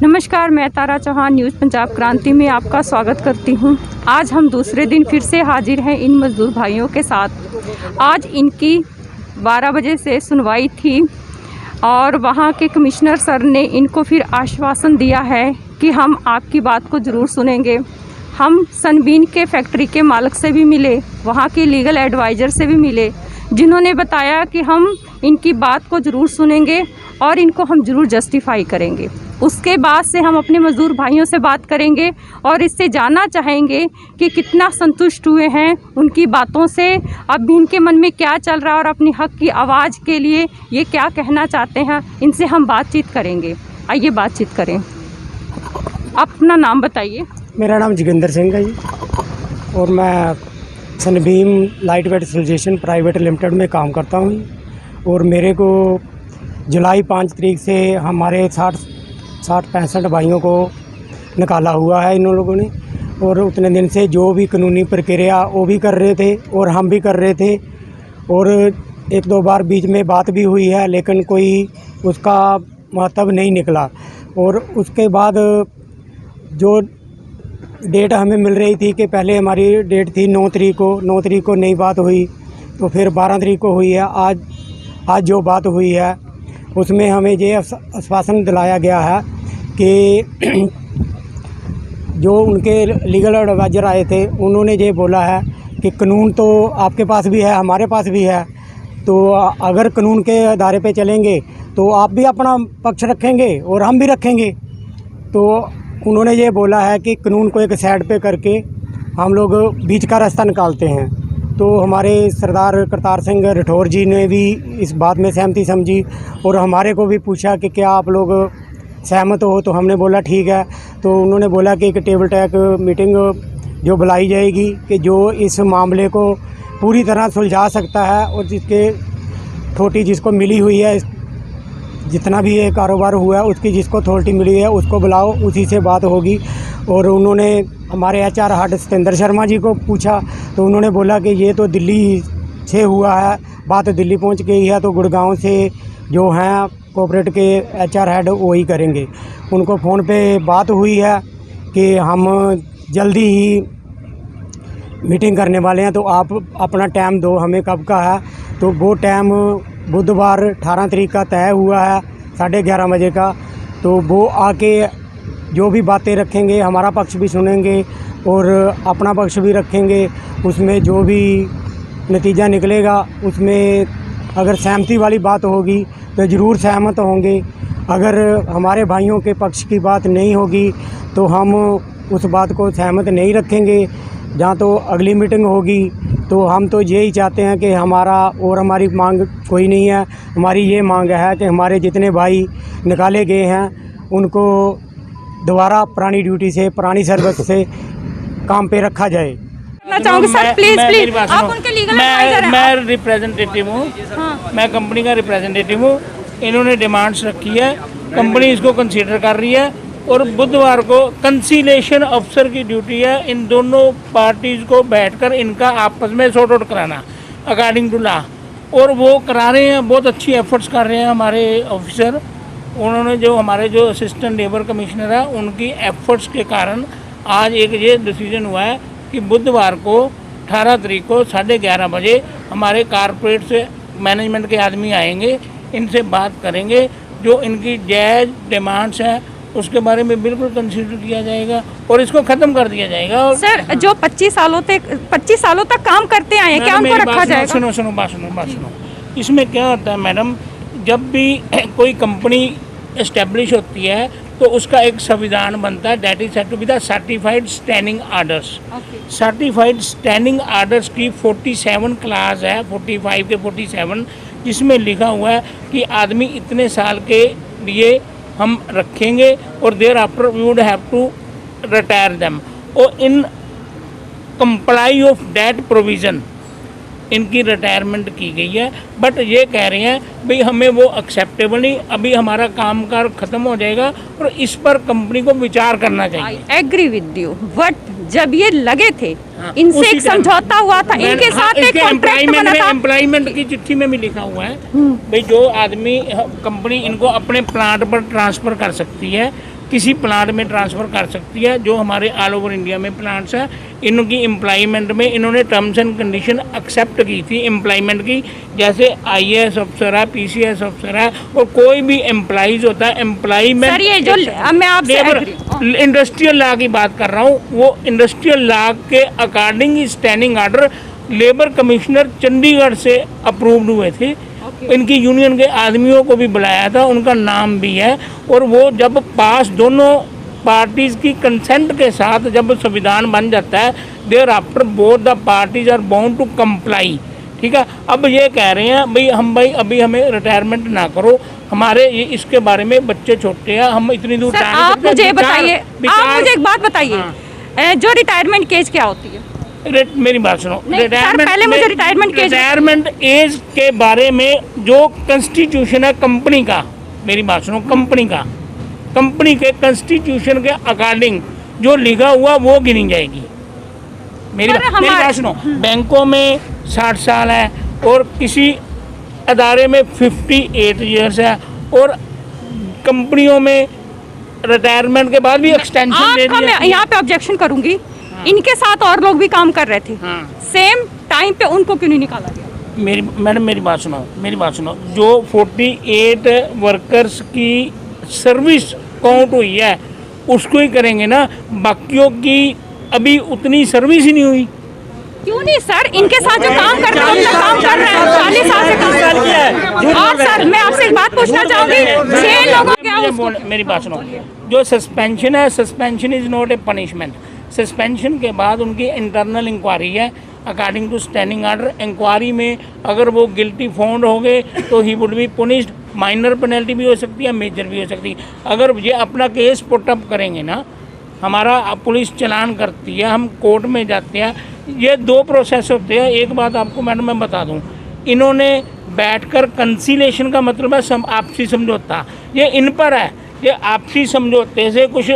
नमस्कार, मैं तारा चौहान न्यूज़ पंजाब क्रांति में आपका स्वागत करती हूं। आज हम दूसरे दिन फिर से हाजिर हैं इन मज़दूर भाइयों के साथ। आज इनकी 12 बजे से सुनवाई थी और वहां के कमिश्नर सर ने इनको फिर आश्वासन दिया है कि हम आपकी बात को ज़रूर सुनेंगे। हम सनबीन के फैक्ट्री के मालिक से भी मिले, वहाँ के लीगल एडवाइज़र से भी मिले, जिन्होंने बताया कि हम इनकी बात को ज़रूर सुनेंगे और इनको हम ज़रूर जस्टिफाई करेंगे। उसके बाद से हम अपने मज़दूर भाइयों से बात करेंगे और इससे जानना चाहेंगे कि कितना संतुष्ट हुए हैं उनकी बातों से, अब भी इनके मन में क्या चल रहा है और अपनी हक़ की आवाज़ के लिए ये क्या कहना चाहते हैं। इनसे हम बातचीत करेंगे। आइए बातचीत करें। अपना नाम बताइए। मेरा नाम जोगिंदर सिंह है जी और मैं Sunbeam light weight association private limited में काम करता हूँ और मेरे को जुलाई 5 तारीख से हमारे 60-65 भाइयों को निकाला हुआ है इन लोगों ने, और उतने दिन से जो भी कानूनी प्रक्रिया वो भी कर रहे थे और हम भी कर रहे थे, और 1-2 बार बीच में बात भी हुई है लेकिन कोई उसका महत्व नहीं निकला। और उसके बाद जो डेट हमें मिल रही थी कि पहले हमारी डेट थी 9 तारीख को नई बात हुई, तो फिर 12 तारीख को हुई है। आज जो बात हुई है उसमें हमें ये आश्वासन दिलाया गया है कि जो उनके लीगल एडवाइज़र आए थे उन्होंने ये बोला है कि कानून तो आपके पास भी है, हमारे पास भी है, तो अगर कानून के दायरे पे चलेंगे तो आप भी अपना पक्ष रखेंगे और हम भी रखेंगे। तो उन्होंने ये बोला है कि कानून को एक साइड पे करके हम लोग बीच का रास्ता निकालते हैं। तो हमारे सरदार करतार सिंह राठौर जी ने भी इस बात में सहमति समझी और हमारे को भी पूछा कि क्या आप लोग सहमत हो, तो हमने बोला ठीक है। तो उन्होंने बोला कि एक टेबल टॉक मीटिंग जो बुलाई जाएगी कि जो इस मामले को पूरी तरह सुलझा सकता है और जिसके अथॉरिटी जिसको मिली हुई है, जितना भी ये कारोबार हुआ है उसकी जिसको अथॉरिटी मिली है उसको बुलाओ, उसी से बात होगी। और उन्होंने हमारे HR हेड सतेंद्र शर्मा जी को पूछा तो उन्होंने बोला कि ये तो दिल्ली से हुआ है, बात दिल्ली पहुंच गई है, तो गुड़गांव से जो हैं कॉर्पोरेट के HR हेड वही करेंगे। उनको फ़ोन पे बात हुई है कि हम जल्दी ही मीटिंग करने वाले हैं, तो आप अपना टाइम दो हमें कब का है। तो वो टाइम बुधवार 18 तारीख का तय हुआ है 11:30 बजे का। तो वो आके जो भी बातें रखेंगे, हमारा पक्ष भी सुनेंगे और अपना पक्ष भी रखेंगे। उसमें जो भी नतीजा निकलेगा उसमें अगर सहमति वाली बात होगी तो ज़रूर सहमत होंगे। अगर हमारे भाइयों के पक्ष की बात नहीं होगी तो हम उस बात को सहमत नहीं रखेंगे। जहाँ तो अगली मीटिंग होगी तो हम तो यही चाहते हैं कि हमारी मांग कोई नहीं है। हमारी ये मांग है कि हमारे जितने भाई निकाले गए हैं उनको दोबारा पुरानी ड्यूटी से, पुरानी सर्विस से काम पे रखा जाए। सर प्लीज आप उनके लीगल एडवाइजर हैं। मैं रिप्रेजेंटेटिव हूँ। हाँ। मैं कंपनी का रिप्रेजेंटेटिव हूँ। इन्होंने डिमांड्स रखी है, कंपनी इसको कंसीडर कर रही है और बुधवार को कंसीलेशन अफसर की ड्यूटी है इन दोनों पार्टीज़ को बैठकर इनका आपस में सॉर्ट आउट कराना अकॉर्डिंग टू लॉ, और वो करा रहे हैं। बहुत अच्छी एफर्ट्स कर रहे हैं हमारे ऑफिसर। उन्होंने जो हमारे जो असिस्टेंट लेबर कमिश्नर है उनकी एफर्ट्स के कारण आज एक ये डिसीजन हुआ है कि बुधवार को 18 तारीख को 11:30 बजे हमारे कॉर्पोरेट से मैनेजमेंट के आदमी आएंगे, इनसे बात करेंगे, जो इनकी जायज़ डिमांड्स हैं उसके बारे में बिल्कुल कंसीडर किया जाएगा और इसको ख़त्म कर दिया जाएगा। और सर जो 25 सालों तक काम करते आए हैं, क्या उनको रखा जाएगा? सुनो बात सुनो। इसमें क्या होता है मैडम, जब भी कोई कंपनी इस्टेब्लिश होती है तो उसका एक संविधान बनता है, that is said to be the certified standing orders. Certified standing orders की 47 क्लास है, 45 के 47, जिसमें लिखा हुआ है कि आदमी इतने साल के लिए हम रखेंगे और thereafter we would have to retire them, और in comply of that provision इनकी रिटायरमेंट की गई है। बट ये कह रहे हैं भाई हमें वो एक्सेप्टेबल नहीं, अभी हमारा कामकाज ख़त्म हो जाएगा और इस पर कंपनी को विचार करना चाहिए। I agree with you, but जब ये लगे थे इनसे एक समझौता हुआ था, इनके साथ एक कॉन्ट्रैक्ट बना था। एम्प्लॉयमेंट की चिट्ठी में भी लिखा हुआ है भाई जो आदमी कंपनी इनको अपने प्लांट पर ट्रांसफ़र कर सकती है किसी प्लांट में ट्रांसफ़र कर सकती है, जो हमारे ऑल ओवर इंडिया में प्लांट्स हैं। इनकी एम्प्लॉयमेंट में इन्होंने टर्म्स एंड कंडीशन एक्सेप्ट की थी एम्प्लॉयमेंट की, जैसे IAS अफसर है, PCS अफसर है, और कोई भी एम्प्लॉइज होता है एम्प्लॉयमेंट। सर ये जो मैं आपसे इंडस्ट्रियल लॉ की बात कर रहा हूँ, वो इंडस्ट्रियल लॉ के अकॉर्डिंग ही standing order labour commissioner Chandigarh से अप्रूव्ड हुए थे। इनकी यूनियन के आदमियों को भी बुलाया था, उनका नाम भी है, और वो जब पास दोनों पार्टीज़ की कंसेंट के साथ जब संविधान बन जाता है, thereafter both the parties are bound to comply. ठीक है, अब ये कह रहे हैं भाई अभी हमें रिटायरमेंट ना करो, हमारे ये इसके बारे में बच्चे छोटे हैं, हम इतनी दूर सर आप मुझे बताइए, आप मुझे एक बात बताइए, जो रिटायरमेंट एज क्या होती है? मेरी बात सुनो, पहले मुझे रिटायरमेंट एज के बारे में जो कॉन्स्टिट्यूशन है कंपनी का, मेरी बात सुनो, कंपनी के कॉन्स्टिट्यूशन के अकॉर्डिंग जो लिखा हुआ वो गिनी जाएगी। मेरी बात सुनो, बैंकों में 60 साल है, और किसी अदारे में 58 ईयर्स है, और कंपनियों में रिटायरमेंट के बाद भी एक्सटेंशन दे दिया। मैं यहाँ पे ऑब्जेक्शन करूंगी, इनके साथ और लोग भी काम कर रहे थे, सेम टाइम पे उनको क्यों नहीं निकाला गया? मैडम मेरी बात सुनो, जो 48 वर्कर्स की सर्विस काउंट हुई है उसको ही करेंगे ना, बाकियों की अभी उतनी सर्विस ही नहीं हुई। क्यों नहीं सर, इनके साथ जो काम कर रहे हैं काम कर रहे हैं, 40 साल से काम किया है। और सर मैं आपसे एक बात पूछना चाहूंगी, 6 लोगों क्या मेरी बात सुनो, जो सस्पेंशन है, suspension is not a punishment. Suspension के बाद उनकी इंटरनल इंक्वायरी है according to standing order. Inquiry में अगर वो गिल्टी फाउंड हो गए तो he would be punished. Minor penalty भी हो सकती है, मेजर भी हो सकती है। अगर ये अपना केस पुटअप करेंगे ना, हमारा पुलिस चलान करती है, हम कोर्ट में जाते हैं, ये 2 प्रोसेस होते हैं। एक बात आपको मैडम मैं बता दूं, इन्होंने बैठकर कंसीलेशन का मतलब है आपसी समझौता, ये इन पर है। ये आपसी समझौते से कुछ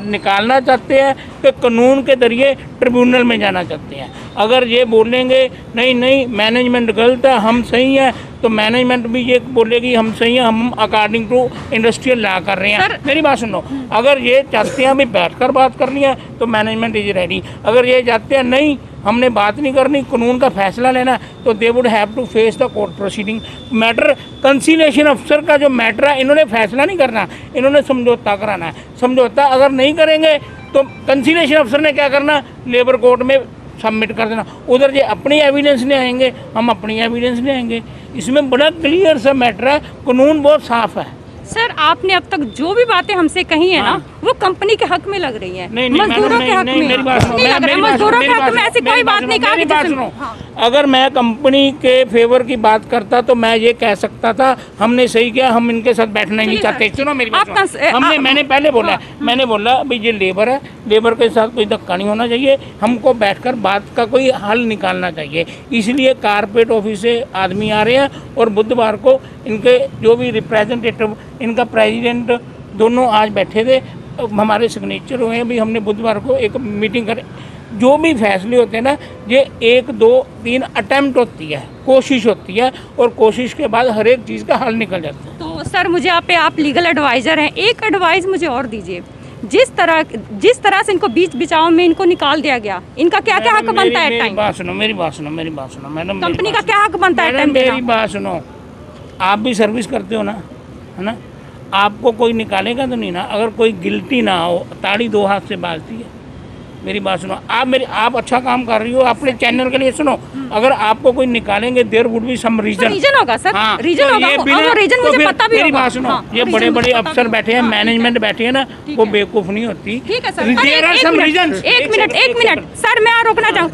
निकालना चाहते हैं कि कानून के जरिए ट्रिब्यूनल में जाना चाहते हैं। अगर ये बोलेंगे नहीं मैनेजमेंट गलत है, हम सही हैं, तो मैनेजमेंट भी ये बोलेगी हम सही हैं, हम अकॉर्डिंग टू इंडस्ट्रियल लॉ कर रहे हैं। मेरी बात सुनो, अगर ये चाहते हैं भी बैठकर बात करनी है तो मैनेजमेंट इज रेडी। अगर ये चाहते हैं नहीं हमने बात नहीं करनी, कानून का फैसला लेना, तो they would have to face the court proceeding. Matter conciliation अफसर का जो मैटर है, इन्होंने फैसला नहीं करना, इन्होंने समझौता कराना है। समझौता अगर नहीं करेंगे तो कंसीलेशन अफसर ने क्या करना, लेबर कोर्ट में सबमिट कर देना। उधर ये अपनी एविडेंस ले आएंगे, हम अपनी एविडेंस ले आएंगे। इसमें बड़ा क्लियर सा मैटर है, कानून बहुत साफ है। सर आपने अब तक जो भी बातें हमसे कही है ना, वो कंपनी के हक में लग रही है, मजदूरों के हक में मेरी बात सुनो, मजदूरों के हक में ऐसी कोई बात नहीं कहा। मेरी बात सुनो, अगर मैं कंपनी के फेवर की बात करता तो मैं ये कह सकता था हमने सही किया, हम इनके साथ बैठना ही नहीं चाहते। सुनो मेरी बात, मैंने पहले बोला, मैंने बोला भाई ये लेबर है, लेबर के साथ कोई धक्का नहीं होना चाहिए, हमको बैठकर बात का कोई हल निकालना चाहिए। इसलिए कारपेट ऑफिस से आदमी आ रहे हैं, और बुधवार को इनके जो भी रिप्रेजेंटेटिव, इनका प्रेसिडेंट, दोनों आज बैठे थे, हमारे सिग्नेचर हुए हैं भी। हमने बुधवार को एक मीटिंग करें। जो भी फैसले होते हैं ना, ये 1 2 3 अटेम्प्ट होती है, कोशिश होती है, और कोशिश के बाद हर एक चीज़ का हल निकल जाता है। तो सर मुझे आप लीगल एडवाइज़र हैं, एक एडवाइस मुझे और दीजिए। जिस तरह से इनको बीच बिचाव में इनको निकाल दिया गया, इनका क्या क्या हक बनता है? मेरी बात सुनो मैडम, कंपनी का क्या हक बनता है? मेरी बात सुनो, आप भी सर्विस करते हो ना, है ना, आपको कोई निकालेगा तो नहीं ना। अगर कोई गिल्टी ना हो, ताड़ी 2 हाथ से बाजती है। मेरी बात सुनो, आप अच्छा काम कर रही हो अपने चैनल के लिए। सुनो, अगर आपको कोई निकालेंगे, there would be some reason होगा सर, रीजन होगा, और रीजन मुझे पता भी होगा। मेरी बात सुनो, ये बड़े बड़े अफसर बैठे हैं, मैनेजमेंट बैठी है ना, वो बेवकूफ नहीं होती। ठीक है सर, एक मिनट सर, मैं रोकना चाहूँ।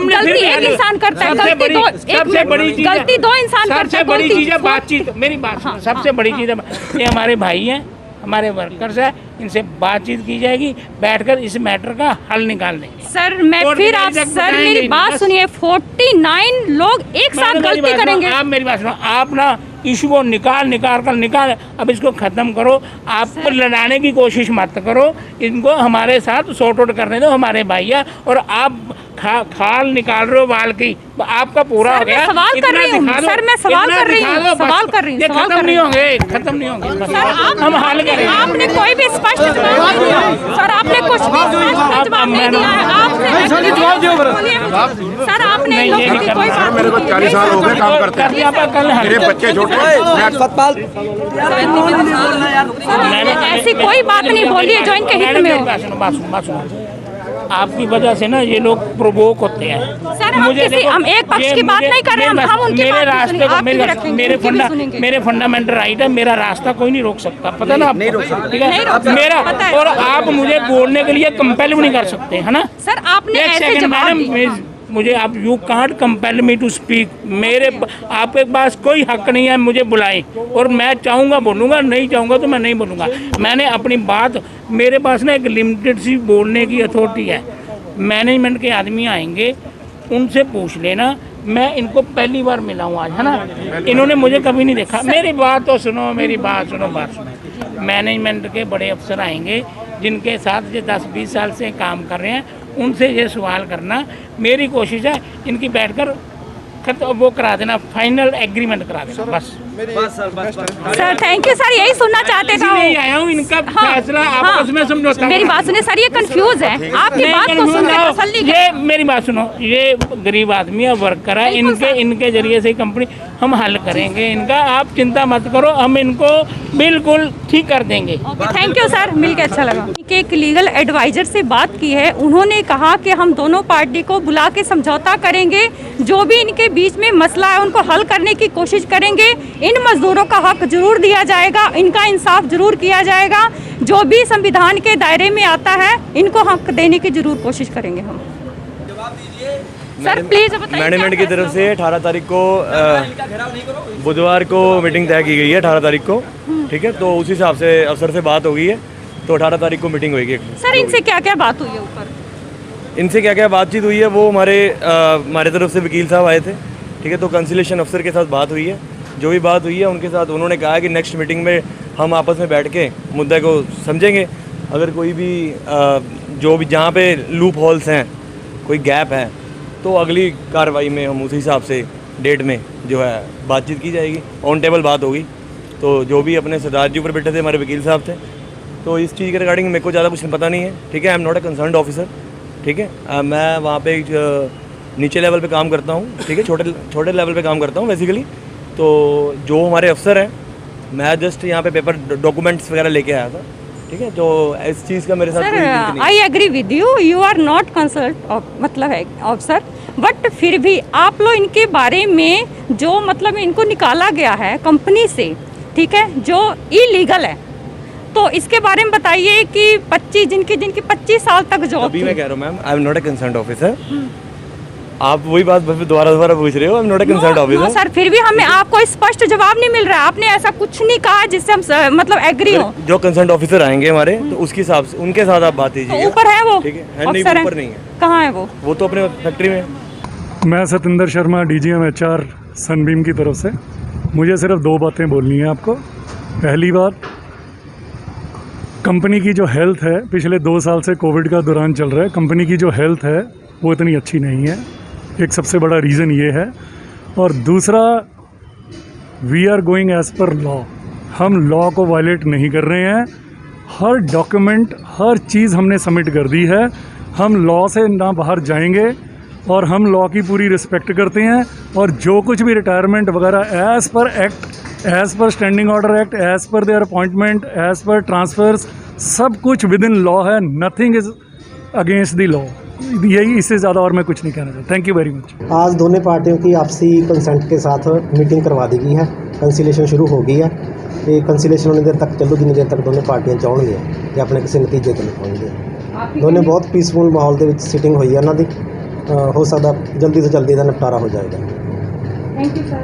गलती एक इंसान करता है, सबसे बड़ी चीज, गलती 2 इंसान करते हैं। सबसे बड़ी चीज है बातचीत। मेरी बात सुनो, सबसे बड़ी चीज है, ये हमारे भाई हैं, हमारे वर्कर्स है, इनसे बातचीत की जाएगी, बैठकर इस मैटर का हल निकाल देंगे। सर मैं फिर आप सर मेरी बात सुनिए, 49 लोग एक साथ गलती करेंगे। आप मेरी बात सुनो, आप ना इशू को निकाल, अब इसको ख़त्म करो। आप लड़ाने की कोशिश मत करो, इनको हमारे साथ सॉर्ट आउट करने दो, हमारे भाई है। और आप खाल निकाल रहे हो बाल की, आपका पूरा हो गया। सवाल कर रही हूँ सर, मैं सवाल कर रही हूँ, सवाल कर रही हूँ, खत्म नहीं होंगे, खत्म नहीं होंगे सर, हम हल करेंगे। आपने कोई भी स्पष्ट जवाब नहीं दिया सर, आपने कुछ भी स्पष्ट जवाब नहीं दिया है। आपसे सर आपने इन लोगों की कोई बात मेरे को 40 साल हो गए काम करते हैं, मेरे बच्चे छोटे हैं। मैंने ऐसी कोई बात नहीं बोली है जो इनके हित में हो। आपकी वजह से ना ये लोग प्रोवोक होते हैं। सर हम एक पक्ष की बात नहीं कर रहे हैं, हम उनकी मेरे बात रास्ते को मेरे फंडामेंटल राइट है, मेरा रास्ता कोई नहीं रोक सकता, पता ना नहीं रोक सकता, ठीक है मेरा। और आप मुझे बोलने के लिए कंपेल भी नहीं कर सकते, है ना सर। आपने ऐसे जवाब दिए मुझे, आप you can't compel me to speak. मेरे आपके पास कोई हक नहीं है मुझे बुलाएं, और मैं चाहूँगा बोलूँगा, नहीं चाहूँगा तो मैं नहीं बोलूँगा। मैंने अपनी बात, मेरे पास ना एक लिमिटेड सी बोलने की अथॉरिटी है। मैनेजमेंट के आदमी आएंगे, उनसे पूछ लेना, मैं इनको पहली बार मिला हूँ आज, है ना, इन्होंने मुझे कभी नहीं देखा। मेरी बात तो सुनो, मेरी बात सुनो। मैनेजमेंट के बड़े अफसर आएंगे जिनके साथ ये 10-20 साल से काम कर रहे हैं, उनसे ये सवाल करना। मेरी कोशिश है इनकी बैठकर वो करा देना, फाइनल एग्रीमेंट करा देना, बस सर। थैंक यू सर, यही सुनना चाहते थे। नहीं आया हूँ, इनका फैसला आपस में समझौता। मेरी बात सुनिए सर, ये कंफ्यूज है, आपकी बात को सुन के तसल्ली ये मेरी बात सुनो, ये गरीब आदमी है, वर्कर है, इनके जरिए से कंपनी हम हल करेंगे इनका, आप चिंता मत करो, हम इनको बिल्कुल ठीक कर देंगे। थैंक यू सर, मिलके अच्छा लगा। एक लीगल एडवाइजर से बात की है, उन्होंने कहा कि हम दोनों पार्टी को बुला के समझौता करेंगे, जो भी इनके बीच में मसला है उनको हल करने की कोशिश करेंगे। इन मजदूरों का हक जरूर दिया जाएगा, इनका इंसाफ जरूर किया जाएगा, जो भी संविधान के दायरे में आता है इनको हक देने की जरूर कोशिश करेंगे हम। सर प्लीज बताइए। मैनेजमेंट की तरफ से 18 तारीख को बुधवार को मीटिंग तय की गई है, 18 तारीख को, ठीक है, तो उसी हिसाब से अफसर से बात हो गई है, तो 18 तारीख को मीटिंग होगी। सर इनसे क्या क्या बात हुई है ऊपर? इनसे क्या क्या बातचीत हुई है, वो हमारे तरफ से वकील साहब आए थे, ठीक है, तो कंसिलेशन अफसर के साथ बात हुई है। जो भी बात हुई है उनके साथ उन्होंने कहा कि नेक्स्ट मीटिंग में हम आपस में बैठ के मुद्दे को समझेंगे। अगर कोई भी जो भी जहाँ पे लूप होल्स हैं, कोई गैप है, तो अगली कार्रवाई में हम उसी हिसाब से डेट में जो है बातचीत की जाएगी, ऑन टेबल बात होगी। तो जो भी अपने सरदार जी ऊपर बैठे थे, हमारे वकील साहब थे, तो इस चीज़ के रिगार्डिंग मेरे को ज़्यादा कुछ पता नहीं है, ठीक है, I am not a concerned officer, ठीक है, मैं वहाँ पे नीचे लेवल पे काम करता हूँ, ठीक है, छोटे लेवल पे काम करता हूँ बेसिकली। तो जो हमारे अफसर हैं, मैं जस्ट यहाँ पे पेपर डॉक्यूमेंट्स वगैरह लेके आया था, ठीक है, तो इस चीज़ का मेरे साथ कोई लिंक नहीं। I agree with you, you are not consult मतलब है अफसर, बट फिर भी आप लोग इनके बारे में जो मतलब इनको निकाला गया है कंपनी से, ठीक है, जो इलीगल है, तो इसके बारे में बताइए कि 25 जिनकी 25 साल तक जॉब। अभी मैं कह रहा हूँ ma'am, I am not a concerned officer. आप वही बात दोबारा पूछ रहे हो, I am not a concerned officer. Sir फिर भी हमें आपको स्पष्ट जवाब नहीं मिल रहा है, आपने ऐसा कुछ नहीं कहा जिससे हम मतलब एग्री हो। जो कंसर्न्ड ऑफिसर आएंगे हमारे, तो उसके हिसाब से उनके साथ आप बात कीजिए। ऊपर है वो, ठीक है, नहीं ऊपर नहीं है। कहाँ है वो तो अपने फैक्ट्री में। मैं Satinder Sharma, DGM HR Sunbeam की तरफ से। मुझे सिर्फ 2 बातें बोलनी है आपको। पहली बात, कंपनी की जो हेल्थ है, पिछले 2 साल से कोविड का दौरान चल रहा है, कंपनी की जो हेल्थ है वो इतनी अच्छी नहीं है, एक सबसे बड़ा रीज़न ये है। और दूसरा, we are going as per law, हम लॉ को वायलेट नहीं कर रहे हैं। हर डॉक्यूमेंट, हर चीज़ हमने सबमिट कर दी है, हम लॉ से ना बाहर जाएंगे, और हम लॉ की पूरी रिस्पेक्ट करते हैं। और जो कुछ भी रिटायरमेंट वगैरह as per act, as per standing order act, as per there appointment, as per transfers, सब कुछ विद इन लॉ है, nothing is against the law. यही, इससे ज़्यादा और मैं कुछ नहीं कहना चाहता। Thank you very much. आज दोनों पार्टियों की आपसी कंसेंट के साथ मीटिंग करवा दी गई है, कंसिलेशन शुरू हो गई है। ये कंसिलेशन उन्नी देर तक चलू जिन्नी देर तक दोनों पार्टियां चाहणगे कि अपने किसी नतीजे ते पहुँचगे। दोनों बहुत पीसफुल माहौल के सिटिंग हुई है उन्होंने, हो सकता जल्दी से जल्दी का निपटारा हो जाएगा। Thank you sir.